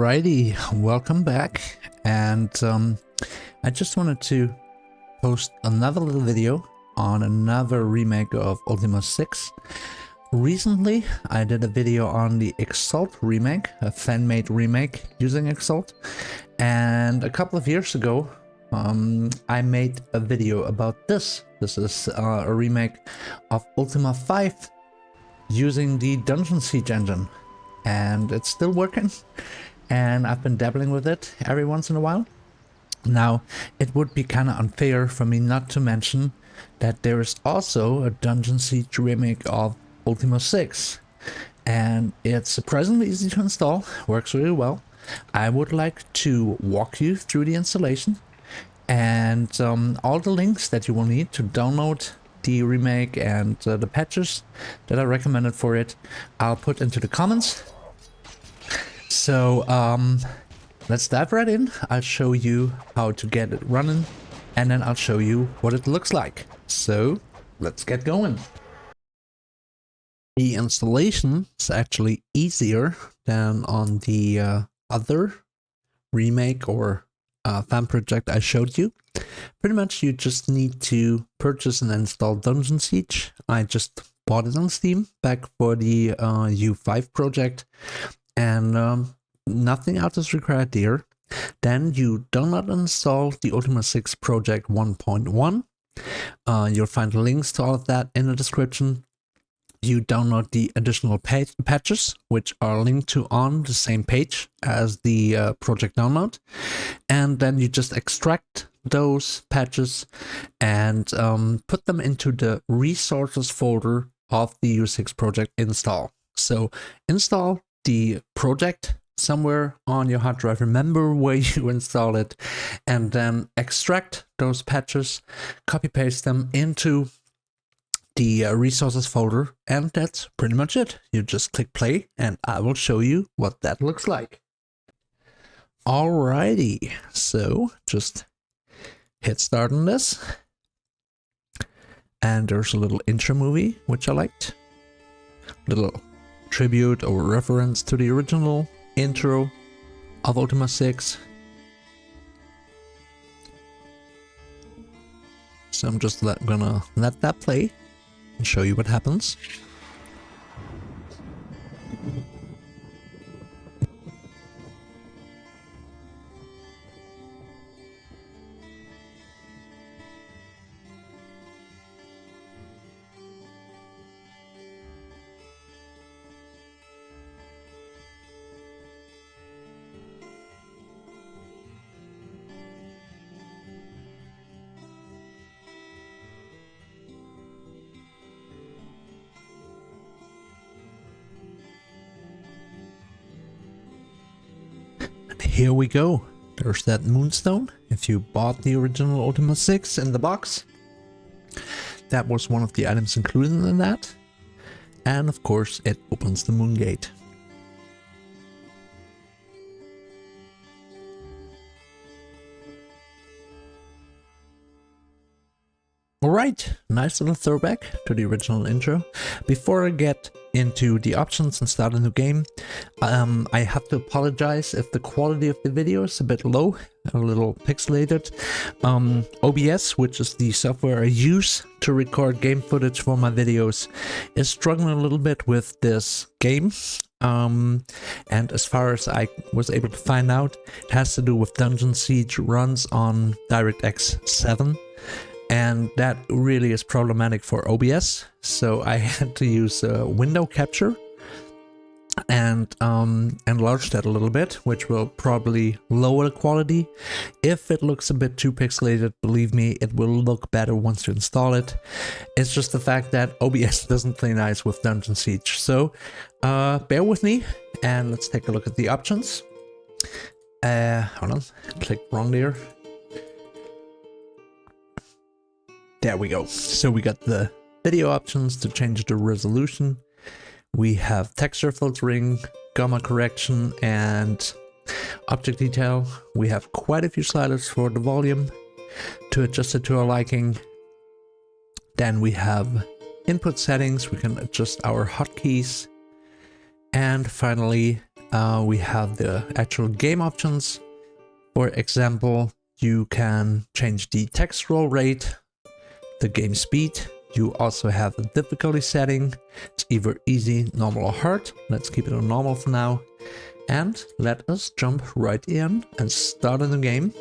Alrighty, welcome back, and I just wanted to post another little video on another remake of Ultima VI. Recently, I did a video on the Exult remake, a fan-made remake using Exult, and a couple of years ago, I made a video about this. This is a remake of Ultima V using the Dungeon Siege engine, and it's still working. And I've been dabbling with it every once in a while. Now, it would be kind of unfair for me not to mention that there is also a Dungeon Siege remake of Ultima VI. And it's surprisingly easy to install, works really well. I would like to walk you through the installation and all the links that you will need to download the remake and the patches that I recommended for it, I'll put into the comments. So let's dive right in. I'll show you how to get it running, and then I'll show you what it looks like. So let's get going. The installation is actually easier than on the other remake or fan project I showed you. Pretty much you just need to purchase and install Dungeon Siege. I just bought it on Steam back for the U5 project. And nothing else is required there. Then you download and install the Ultima VI Project 1.1. You'll find links to all of that in the description. You download the additional patches, which are linked to on the same page as the project download. And then you just extract those patches and put them into the resources folder of the U6 project install. So install the project somewhere on your hard drive, remember where you install it, and then extract those patches, copy paste them into the resources folder, and that's pretty much it. You just click play and I will show you what that looks like. Alrighty, so just hit start on this, and there's a little intro movie which I liked, little tribute or reference to the original intro of Ultima VI. So I'm just gonna let that play and show you what happens. Here we go. There's that moonstone. If you bought the original Ultima VI in the box, that was one of the items included in that. And of course, it opens the moon gate. Alright, nice little throwback to the original intro. Before I get into the options and start a new game, I have to apologize if the quality of the video is a bit low, a little pixelated. OBS, which is the software I use to record game footage for my videos, is struggling a little bit with this game. And as far as I was able to find out, it has to do with Dungeon Siege runs on DirectX 7. And that really is problematic for OBS, so I had to use window capture and enlarge that a little bit, which will probably lower the quality. If it looks a bit too pixelated, believe me, it will look better once you install it. It's just the fact that OBS doesn't play nice with Dungeon Siege, so bear with me and let's take a look at the options. Hold on, clicked wrong there. There we go. So we got the video options to change the resolution. We have texture filtering, gamma correction, and object detail. We have quite a few sliders for the volume to adjust it to our liking. Then we have input settings. We can adjust our hotkeys. And finally, we have the actual game options. For example, you can change the text roll rate, the game speed. You also have a difficulty setting. It's either easy, normal, or hard. Let's keep it on normal for now. And let us jump right in and start in the game.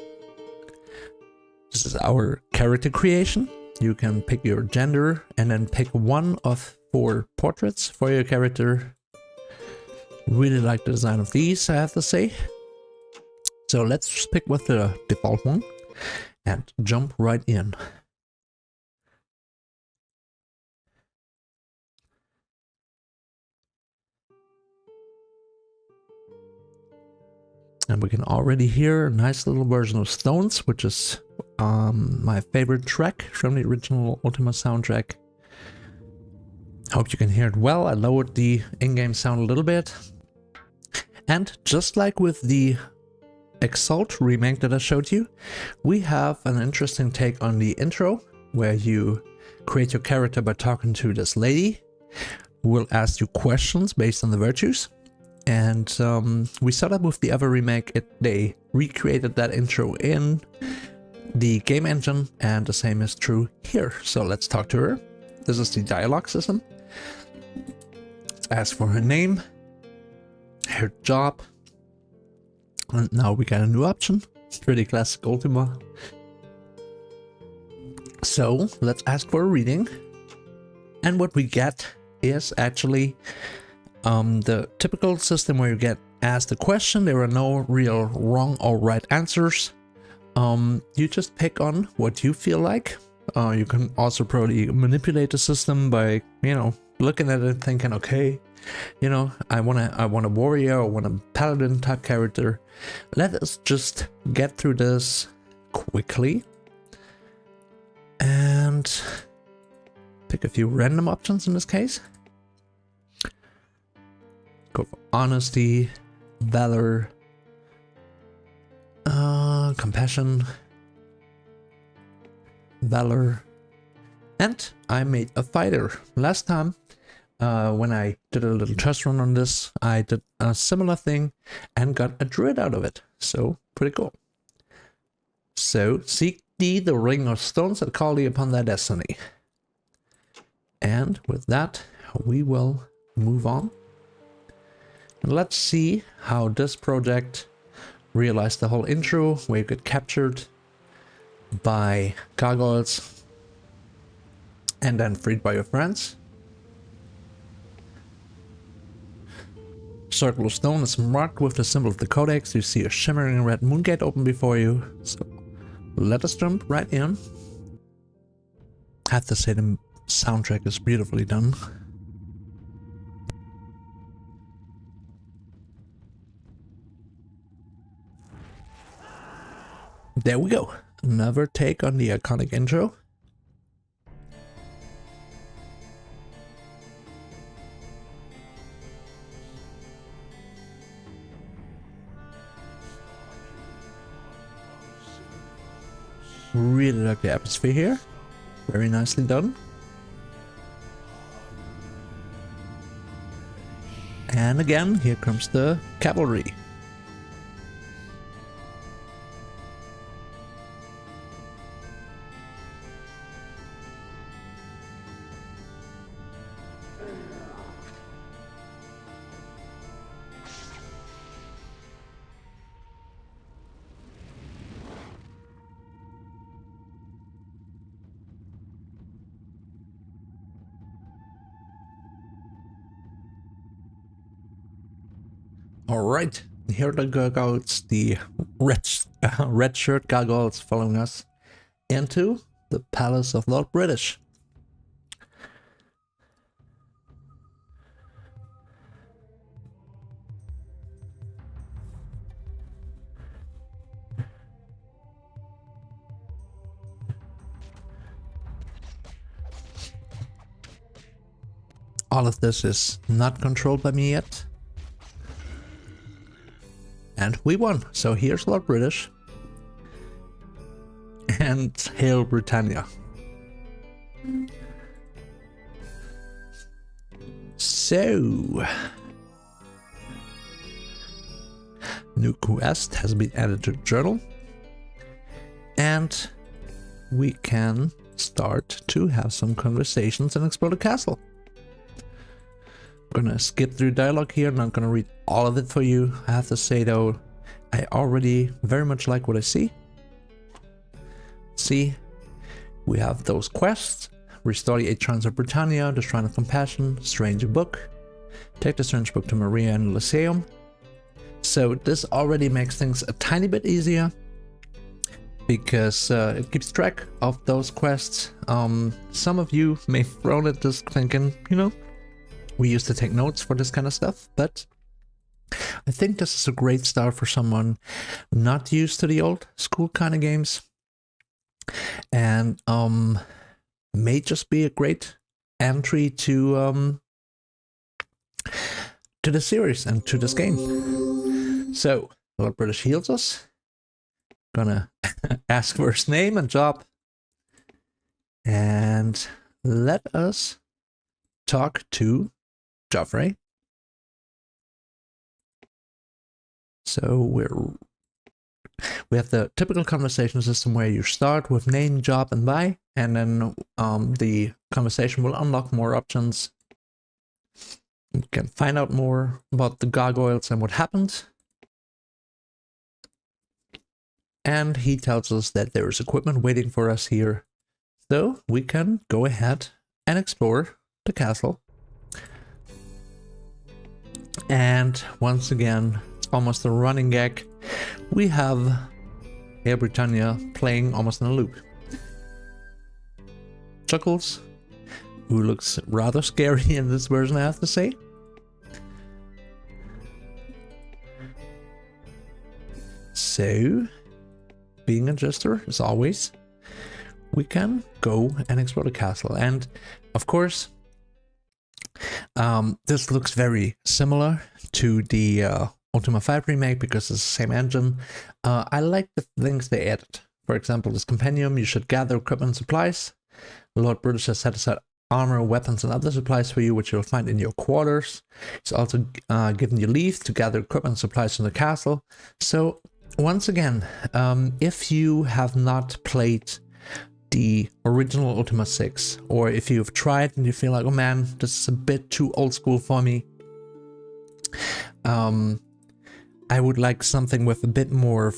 This is our character creation. You can pick your gender and then pick one of 4 portraits for your character. Really like the design of these, I have to say. So let's just pick with the default one and jump right in. And we can already hear a nice little version of Stones, which is my favorite track from the original Ultima soundtrack. Hope you can hear it well. I lowered the in-game sound a little bit. And just like with the Exult remake that I showed you, we have an interesting take on the intro, where you create your character by talking to this lady who will ask you questions based on the virtues. And we saw that with the other remake, they recreated that intro in the game engine, and the same is true here. So let's talk to her. This is the dialogue system. Let's ask for her name, her job, and now we got a new option. Pretty classic Ultima. So let's ask for a reading, and what we get is actually the typical system where you get asked a question. There are no real wrong or right answers. You just pick on what you feel like. You can also probably manipulate the system by, you know, looking at it thinking, okay, you know, I want a warrior, or want a paladin type character. Let us just get through this quickly and pick a few random options in this case. Go for honesty, valor, compassion, valor, and I made a fighter. Last time, when I did a little test run on this, I did a similar thing and got a druid out of it. So, pretty cool. So, seek thee the ring of stones that call thee upon thy destiny. And with that, we will move on. And let's see how this project realized the whole intro, where you get captured by gargoyles and then freed by your friends. Circle of stone is marked with the symbol of the codex. You see a shimmering red moon gate open before you. So let us jump right in. I have to say the soundtrack is beautifully done. There we go. Another take on the iconic intro. Really like the atmosphere here. Very nicely done. And again, here comes the cavalry. Alright, here are the gargoyles, the red shirt gargoyles following us into the palace of Lord British. All of this is not controlled by me yet. And we won. So here's Lord British. And hail Britannia. So new quest has been added to the journal. And we can start to have some conversations and explore the castle. I'm gonna skip through dialogue here, not gonna read all of it for you. I have to say though, I already very much like what I see. See, we have those quests. Restore the 8 shrines of Britannia, the Shrine of Compassion, Strange Book. Take the Strange Book to Maria and Lyceum. So this already makes things a tiny bit easier, because it keeps track of those quests. Some of you may have thrown at this thinking, you know, we used to take notes for this kind of stuff, but I think this is a great start for someone not used to the old school kind of games, and may just be a great entry to the series and to this game. So, Lord British heals us. Gonna ask for his name and job, and let us talk to Joffrey. So we have the typical conversation system where you start with name, job, and buy, and then the conversation will unlock more options. You can find out more about the gargoyles and what happened. And he tells us that there is equipment waiting for us here, so we can go ahead and explore the castle. And once again, it's almost a running gag. We have Air Britannia playing almost in a loop. Chuckles, who looks rather scary in this version, I have to say. So, being a jester, as always, we can go and explore the castle. And, of course, this looks very similar to the Ultima V remake because it's the same engine. I like the things they added. For example, this compendium, you should gather equipment and supplies. Lord British has set aside armor, weapons, and other supplies for you, which you'll find in your quarters. It's also given you leave to gather equipment and supplies from the castle. So, once again, if you have not played the original Ultima VI, or if you've tried and you feel like, oh man, this is a bit too old school for me, I would like something with a bit more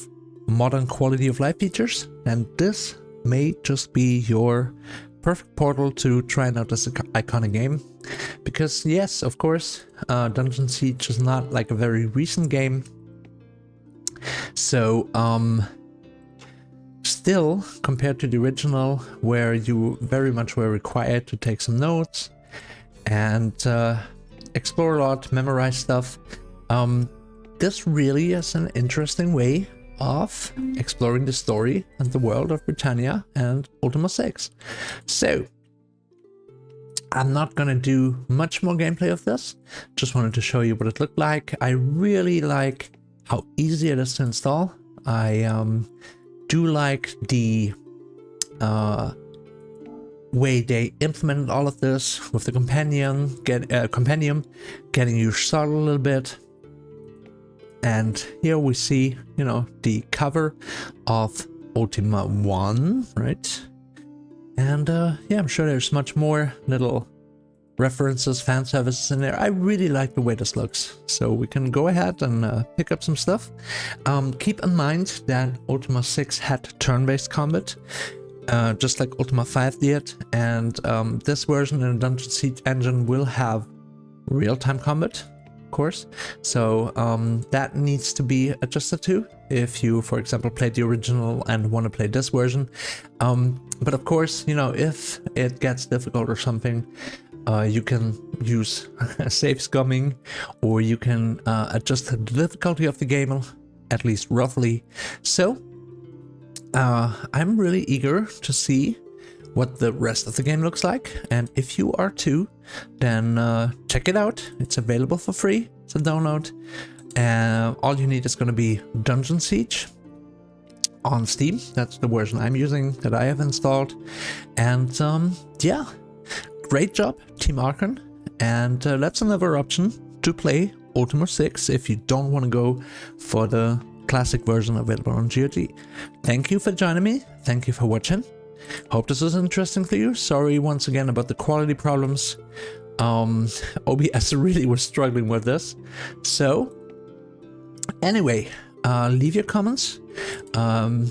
modern quality of life features, and this may just be your perfect portal to trying out this iconic game. Because yes, of course, Dungeon Siege is not like a very recent game, so still, compared to the original, where you very much were required to take some notes and explore a lot, memorize stuff, this really is an interesting way of exploring the story and the world of Britannia and Ultima VI. So, I'm not gonna do much more gameplay of this, just wanted to show you what it looked like. I really like how easy it is to install. I do like the way they implemented all of this with the compendium, getting you started a little bit. And here we see, you know, the cover of Ultima I, right? And yeah, I'm sure there's much more little references, fan services in there. I really like the way this looks. So we can go ahead and pick up some stuff. Keep in mind that Ultima VI had turn-based combat, just like Ultima V did. And this version in the Dungeon Siege engine will have real-time combat, of course. So that needs to be adjusted to if you, for example, played the original and want to play this version. But of course, you know, if it gets difficult or something, you can use save scumming, or you can adjust the difficulty of the game, at least roughly. So, I'm really eager to see what the rest of the game looks like, and if you are too, then check it out. It's available for free. It's a download. All you need is going to be Dungeon Siege on Steam. That's the version I'm using, that I have installed. And yeah, great job, Team Archon. And that's another option to play Ultima 6 if you don't want to go for the classic version available on GOG. Thank you for joining me. Thank you for watching. Hope this was interesting for you. Sorry once again about the quality problems. OBS really was struggling with this. So anyway, leave your comments,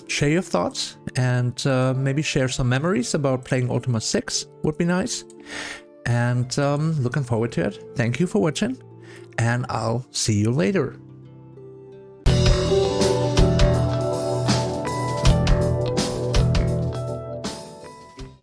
share your thoughts, and maybe share some memories about playing Ultima 6 would be nice. And looking forward to it. Thank you for watching, and I'll see you later.